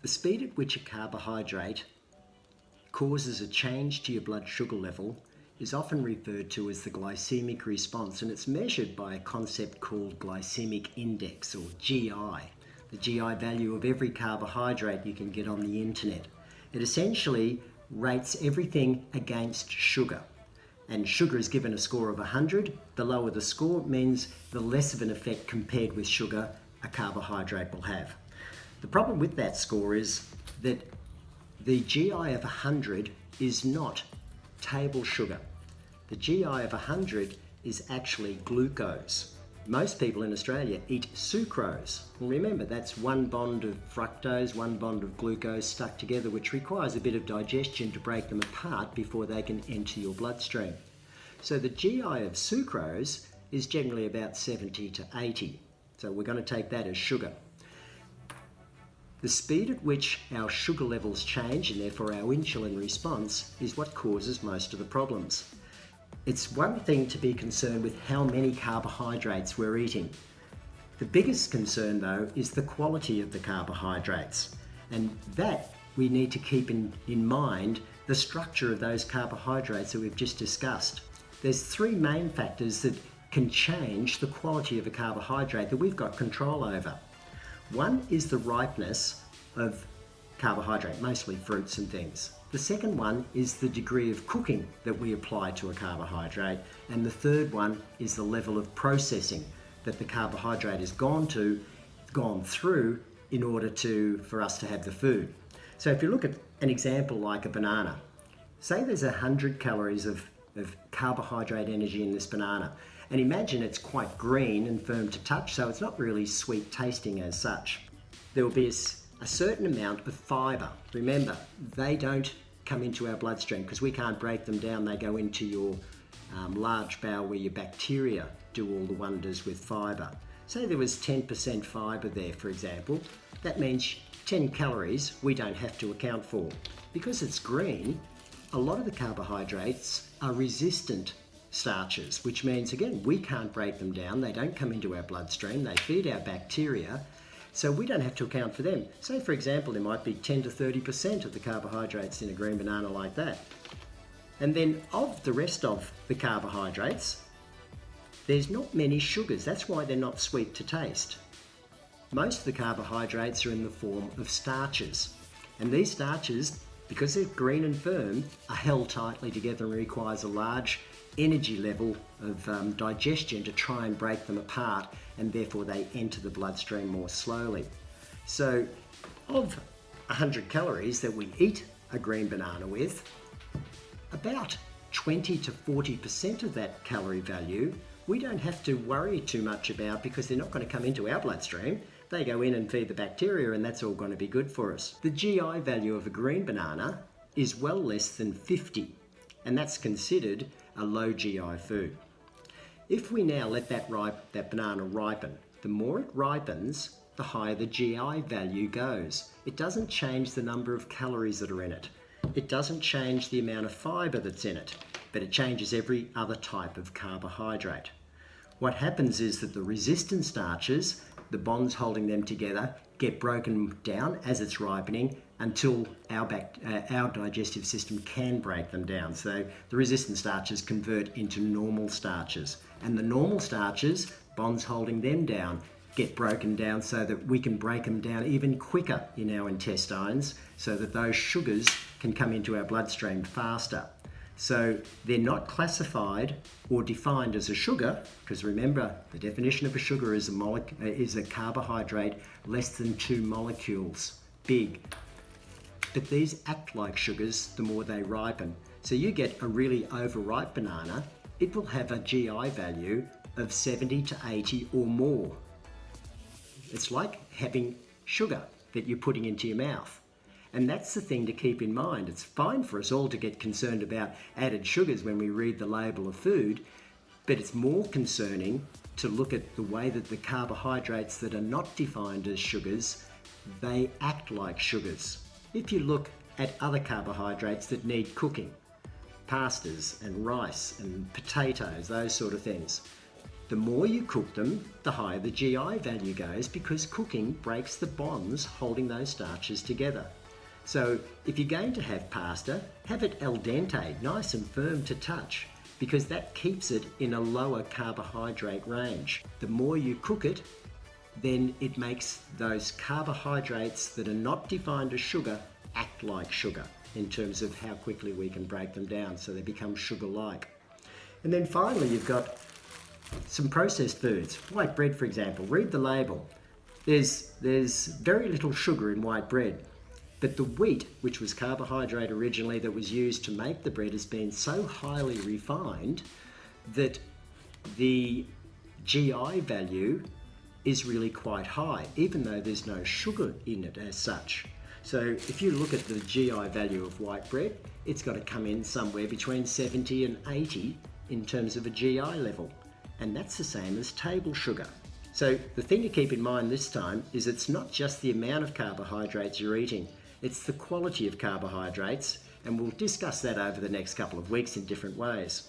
The speed at which a carbohydrate causes a change to your blood sugar level is often referred to as the glycemic response, and it's measured by a concept called glycemic index, or GI, the GI value of every carbohydrate you can get on the internet. It essentially rates everything against sugar, and sugar is given a score of 100. The lower the score means the less of an effect compared with sugar a carbohydrate will have. The problem with that score is that the GI of 100 is not table sugar. The GI of 100 is actually glucose. Most people in Australia eat sucrose. And remember, that's one bond of fructose, one bond of glucose stuck together, which requires a bit of digestion to break them apart before they can enter your bloodstream. So the GI of sucrose is generally about 70 to 80. So we're going to take that as sugar. The speed at which our sugar levels change, and therefore our insulin response, is what causes most of the problems. It's one thing to be concerned with how many carbohydrates we're eating. The biggest concern, though, is the quality of the carbohydrates. And that we need to keep in mind the structure of those carbohydrates that we've just discussed. There's three main factors that can change the quality of a carbohydrate that we've got control over. One is the ripeness of carbohydrate, mostly fruits and things. The second one is the degree of cooking that we apply to a carbohydrate. And the third one is the level of processing that the carbohydrate has gone through in order for us to have the food. So if you look at an example like a banana, say there's 100 calories of carbohydrate energy in this banana. And imagine it's quite green and firm to touch, so it's not really sweet tasting as such. There will be a certain amount of fibre. Remember, they don't come into our bloodstream because we can't break them down. They go into your large bowel where your bacteria do all the wonders with fibre. Say there was 10% fibre there, for example. That means 10 calories we don't have to account for. Because it's green, a lot of the carbohydrates are resistant starches, which means, again, we can't break them down. They don't come into our bloodstream. They feed our bacteria, so we don't have to account for them. Say, for example, there might be 10 to 30% of the carbohydrates in a green banana like that. And then of the rest of the carbohydrates, there's not many sugars. That's why they're not sweet to taste. Most of the carbohydrates are in the form of starches. And these starches, because they're green and firm, are held tightly together and requires a large energy level of digestion to try and break them apart, and therefore they enter the bloodstream more slowly. So of 100 calories that we eat a green banana with, about 20 to 40% of that calorie value we don't have to worry too much about, because they're not going to come into our bloodstream. They go in and feed the bacteria, and that's all going to be good for us. The GI value of a green banana is well less than 50, and that's considered a low GI food. If we now let that banana ripen, the more it ripens, the higher the GI value goes. It doesn't change the number of calories that are in it. It doesn't change the amount of fibre that's in it, but it changes every other type of carbohydrate. What happens is that the resistant starches, the bonds holding them together, get broken down as it's ripening until our digestive system can break them down. So the resistant starches convert into normal starches, and the normal starches, bonds holding them down, get broken down so that we can break them down even quicker in our intestines, so that those sugars can come into our bloodstream faster. So they're not classified or defined as a sugar, because remember, the definition of a sugar is a carbohydrate less than 2 molecules big. But these act like sugars the more they ripen. So you get a really overripe banana, it will have a GI value of 70 to 80 or more. It's like having sugar that you're putting into your mouth. And that's the thing to keep in mind. It's fine for us all to get concerned about added sugars when we read the label of food, but it's more concerning to look at the way that the carbohydrates that are not defined as sugars, they act like sugars. If you look at other carbohydrates that need cooking, pastas and rice and potatoes, those sort of things, The more you cook them, the higher the GI value goes, because cooking breaks the bonds holding those starches together. So if you're going to have pasta, have it al dente, nice and firm to touch, because that keeps it in a lower carbohydrate range. The more you cook it, then it makes those carbohydrates that are not defined as sugar act like sugar in terms of how quickly we can break them down so they become sugar-like. And then finally, you've got some processed foods. White bread, for example. Read the label. There's very little sugar in white bread, but the wheat, which was carbohydrate originally that was used to make the bread, has been so highly refined that the GI value is really quite high, even though there's no sugar in it as such. So if you look at the GI value of white bread, it's got to come in somewhere between 70 and 80 in terms of a GI level. And that's the same as table sugar. So the thing to keep in mind this time is it's not just the amount of carbohydrates you're eating, it's the quality of carbohydrates, and we'll discuss that over the next couple of weeks in different ways.